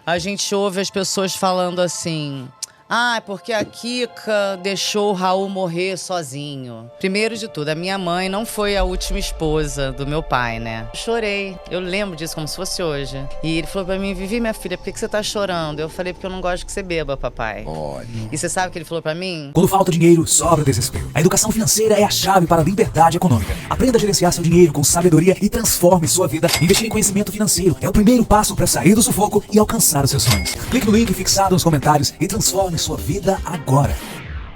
a gente ouve as pessoas falando assim... Ah, porque a Kika deixou o Raul morrer sozinho. Primeiro de tudo, a minha mãe não foi a última esposa do meu pai, né? Eu chorei. Eu lembro disso como se fosse hoje. E ele falou pra mim, Vivi, minha filha, por que você tá chorando? Eu falei, porque eu não gosto que você beba, papai. Olha. E você sabe o que ele falou pra mim? Quando falta dinheiro, sobra desespero. A educação financeira é a chave para a liberdade econômica. Aprenda a gerenciar seu dinheiro com sabedoria e transforme sua vida. Investir em conhecimento financeiro é o primeiro passo para sair do sufoco e alcançar os seus sonhos. Clique no link fixado nos comentários e transforme sua vida agora.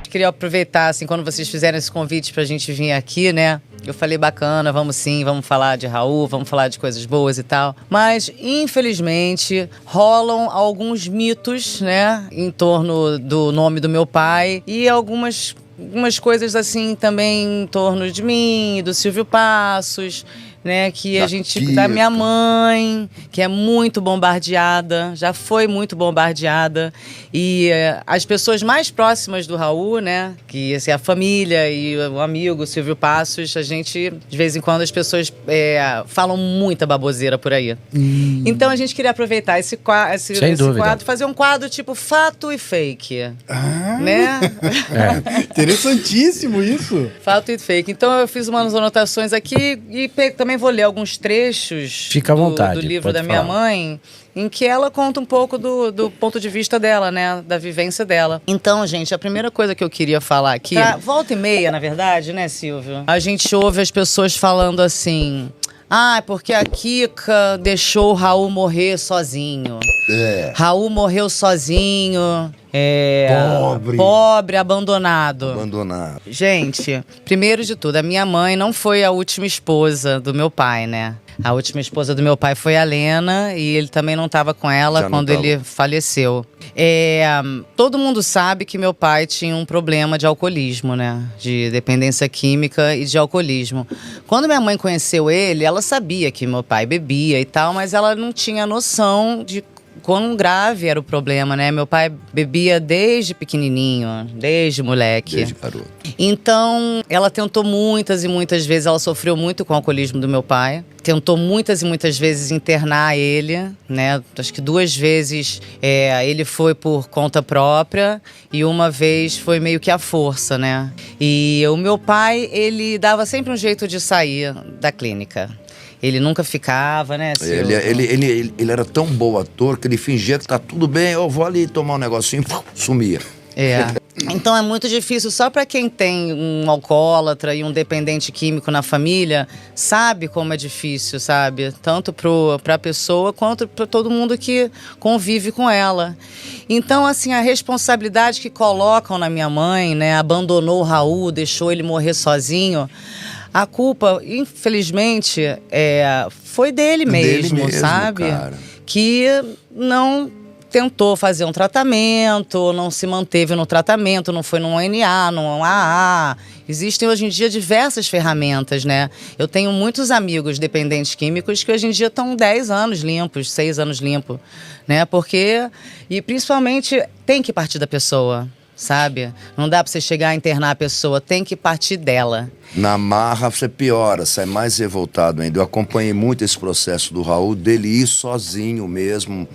Queria aproveitar, assim, quando vocês fizeram esse convite pra gente vir aqui, né? Eu falei, bacana, vamos sim, vamos falar de Raul, vamos falar de coisas boas e tal. Mas, infelizmente, rolam alguns mitos, né? Em torno do nome do meu pai e algumas coisas, assim, também em torno de mim, do Silvio Passos... Né, que a gente, da minha mãe, que é muito bombardeada, já foi muito bombardeada, e as pessoas mais próximas do Raul, né, que assim, a família e o amigo Silvio Passos, a gente, de vez em quando as pessoas falam muita baboseira por aí. Então a gente queria aproveitar esse quadro, fazer um quadro tipo fato e fake, né? Interessantíssimo isso. Fato e fake. Então eu fiz umas anotações aqui e também vou ler alguns trechos Fica à vontade, do livro da pode minha falar. mãe, em que ela conta um pouco do ponto de vista dela, né? Da vivência dela. Então, gente, a primeira coisa que eu queria falar aqui... Volta e meia, na verdade, né, Silvio? A gente ouve as pessoas falando assim... Ah, porque a Kika deixou o Raul morrer sozinho. Raul morreu sozinho... Pobre, abandonado. Gente, primeiro de tudo, a minha mãe não foi a última esposa do meu pai, né? A última esposa do meu pai foi a Lena e ele também não estava com ela quando ele faleceu. Todo mundo sabe que meu pai tinha um problema de alcoolismo, né? De dependência química e de alcoolismo. Quando minha mãe conheceu ele, ela sabia que meu pai bebia e tal, mas ela não tinha noção de quão grave era o problema, né? Meu pai bebia desde pequenininho, desde moleque. Desde garoto. Então, ela tentou muitas e muitas vezes, ela sofreu muito com o alcoolismo do meu pai. Tentou muitas e muitas vezes internar ele, né? Acho que 2 vezes ele foi por conta própria e uma vez foi meio que à força, né? E o meu pai, ele dava sempre um jeito de sair da clínica. Ele nunca ficava, né, Silvio? Ele era tão bom ator que ele fingia que tá tudo bem, eu vou ali tomar um negocinho, sumia. Então é muito difícil, só para quem tem um alcoólatra e um dependente químico na família, sabe como é difícil, sabe? Tanto para a pessoa quanto para todo mundo que convive com ela. Então, assim, a responsabilidade que colocam na minha mãe, né? Abandonou o Raul, deixou ele morrer sozinho. A culpa, infelizmente, foi dele mesmo, sabe? Cara. Que não tentou fazer um tratamento, não se manteve no tratamento, não foi num NA, num AA. Existem hoje em dia diversas ferramentas, né? Eu tenho muitos amigos dependentes químicos que hoje em dia estão 10 anos limpos, 6 anos limpos, né? E principalmente tem que partir da pessoa, sabe? Não dá pra você chegar a internar a pessoa, tem que partir dela. Na marra você piora, sai mais revoltado ainda. Eu acompanhei muito esse processo do Raul, dele ir sozinho mesmo,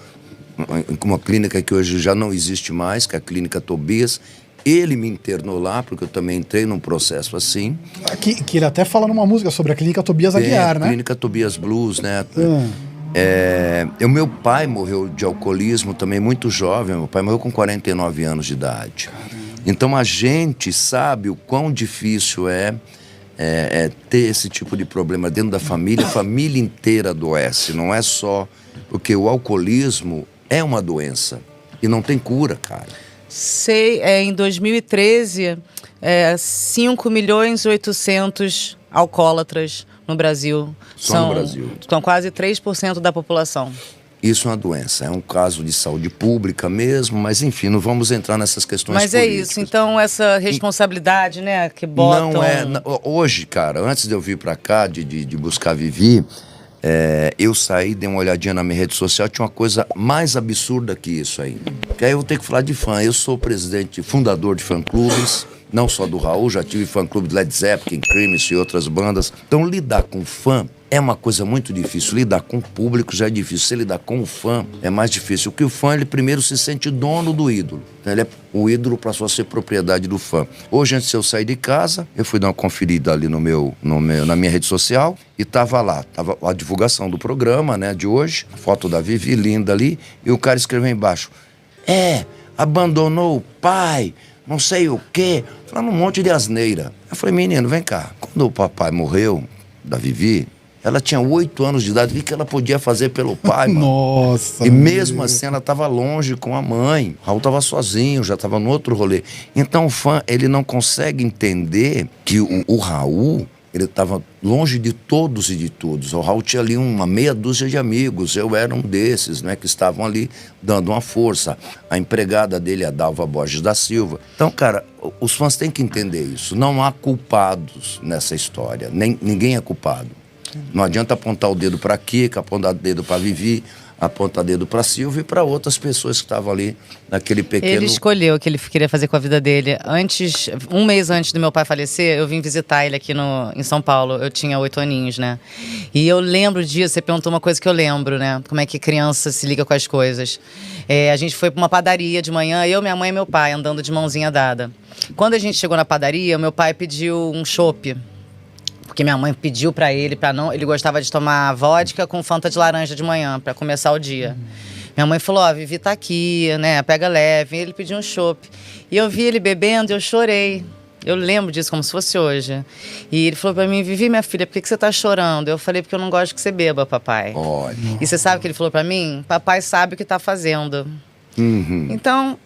com uma clínica que hoje já não existe mais, que é a Clínica Tobias. Ele me internou lá, porque eu também entrei num processo assim. Que ele até fala numa música sobre a Clínica Tobias Aguiar, né? Clínica Tobias Blues, né? O meu pai morreu de alcoolismo também muito jovem. Meu pai morreu com 49 anos de idade. Então a gente sabe o quão difícil é ter esse tipo de problema dentro da família. A família inteira adoece, não é só... Porque o alcoolismo é uma doença e não tem cura, cara. Em 2013, 5.800.000 alcoólatras no Brasil. Só no Brasil. São quase 3% da população. Isso é uma doença, é um caso de saúde pública mesmo, mas enfim, não vamos entrar nessas questões políticas. Mas é isso, então essa responsabilidade, né, que botam... Hoje, cara, antes de eu vir pra cá, de buscar Vivi, eu saí, dei uma olhadinha na minha rede social, tinha uma coisa mais absurda que isso ainda. Que aí eu vou ter que falar de fã. Eu sou presidente, fundador de fã-clubes, não só do Raul, já tive fã-clube de Led Zeppelin, Cream e outras bandas. Então lidar com fã é uma coisa muito difícil. Lidar com o público já é difícil. Se lidar com o fã é mais difícil. Porque o fã, ele primeiro se sente dono do ídolo. Ele é, o ídolo passou a ser propriedade do fã. Hoje, antes de eu sair de casa, eu fui dar uma conferida ali na minha rede social e tava lá. Tava a divulgação do programa, né, de hoje. Foto da Vivi, linda ali. E o cara escreveu embaixo: abandonou o pai, não sei o quê. Falando um monte de asneira. Eu falei: menino, vem cá. Quando o papai morreu, da Vivi, ela tinha 8 anos de idade. O que ela podia fazer pelo pai, mano? Nossa. E mesmo assim, ela estava longe com a mãe. O Raul estava sozinho, já estava no outro rolê. Então o fã, ele não consegue entender que o Raul, ele estava longe de todos e de todos. O Raul tinha ali uma meia dúzia de amigos. Eu era um desses, né, que estavam ali dando uma força. A empregada dele, a Dalva Borges da Silva. Então, cara, os fãs têm que entender isso. Não há culpados nessa história. Ninguém é culpado. Não adianta apontar o dedo para Kika, apontar o dedo para Vivi, apontar o dedo para Silvia e para outras pessoas que estavam ali naquele pequeno... Ele escolheu o que ele queria fazer com a vida dele. Um mês antes do meu pai falecer, eu vim visitar ele aqui em São Paulo. Eu tinha 8 aninhos, né? E eu lembro disso, você perguntou uma coisa que eu lembro, né? Como é que criança se liga com as coisas. A gente foi para uma padaria de manhã, eu, minha mãe e meu pai, andando de mãozinha dada. Quando a gente chegou na padaria, meu pai pediu um chopp. Porque minha mãe pediu pra ele, ele gostava de tomar vodka com Fanta de laranja de manhã, pra começar o dia. Minha mãe falou: Vivi tá aqui, né, pega leve. E ele pediu um chopp. E eu vi ele bebendo e eu chorei. Eu lembro disso como se fosse hoje. E ele falou pra mim: Vivi, minha filha, por que você tá chorando? Eu falei: porque eu não gosto que você beba, papai. Olha. E você sabe o que ele falou pra mim? Papai sabe o que tá fazendo. Então,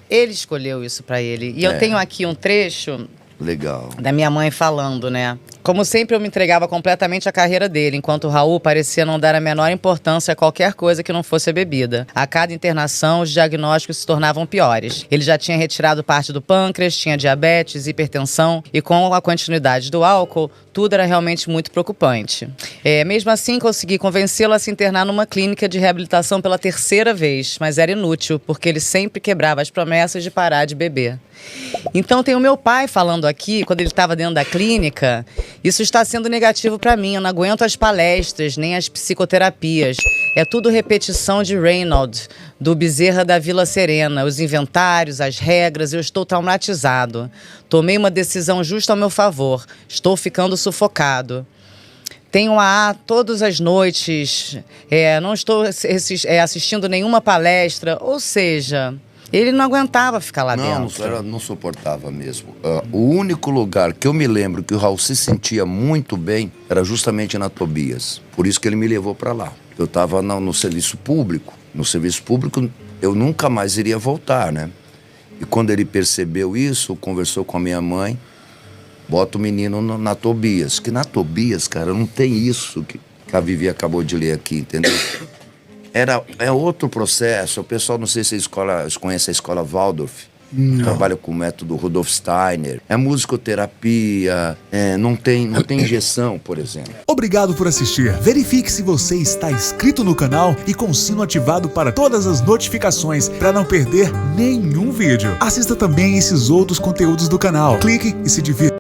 ele escolheu isso pra ele. E eu tenho aqui um trecho... Legal. Da minha mãe falando, né? Como sempre, eu me entregava completamente à carreira dele, enquanto o Raul parecia não dar a menor importância a qualquer coisa que não fosse a bebida. A cada internação, os diagnósticos se tornavam piores. Ele já tinha retirado parte do pâncreas, tinha diabetes, hipertensão, e com a continuidade do álcool, tudo era realmente muito preocupante. Mesmo assim, consegui convencê-lo a se internar numa clínica de reabilitação pela 3ª vez, mas era inútil, porque ele sempre quebrava as promessas de parar de beber. Então tem o meu pai falando aqui, quando ele estava dentro da clínica: isso está sendo negativo para mim, eu não aguento as palestras, nem as psicoterapias. É tudo repetição de Reynolds, do Bezerra da Vila Serena, os inventários, as regras, eu estou traumatizado. Tomei uma decisão justa ao meu favor, estou ficando sufocado. Tenho a todas as noites, não estou assistindo nenhuma palestra, ou seja... Ele não aguentava ficar lá dentro. Não suportava mesmo. O único lugar que eu me lembro que o Raul se sentia muito bem era justamente na Tobias. Por isso que ele me levou para lá. Eu estava no serviço público. No serviço público eu nunca mais iria voltar, né? E quando ele percebeu isso, conversou com a minha mãe, bota o menino na Tobias. Que na Tobias, cara, não tem isso que a Vivi acabou de ler aqui, entendeu? É outro processo. O pessoal, não sei se vocês conhecem a escola Waldorf. Trabalha com o método Rudolf Steiner. É musicoterapia, não tem injeção, por exemplo. Obrigado por assistir. Verifique se você está inscrito no canal e com o sino ativado para todas as notificações para não perder nenhum vídeo. Assista também esses outros conteúdos do canal. Clique e se divirta.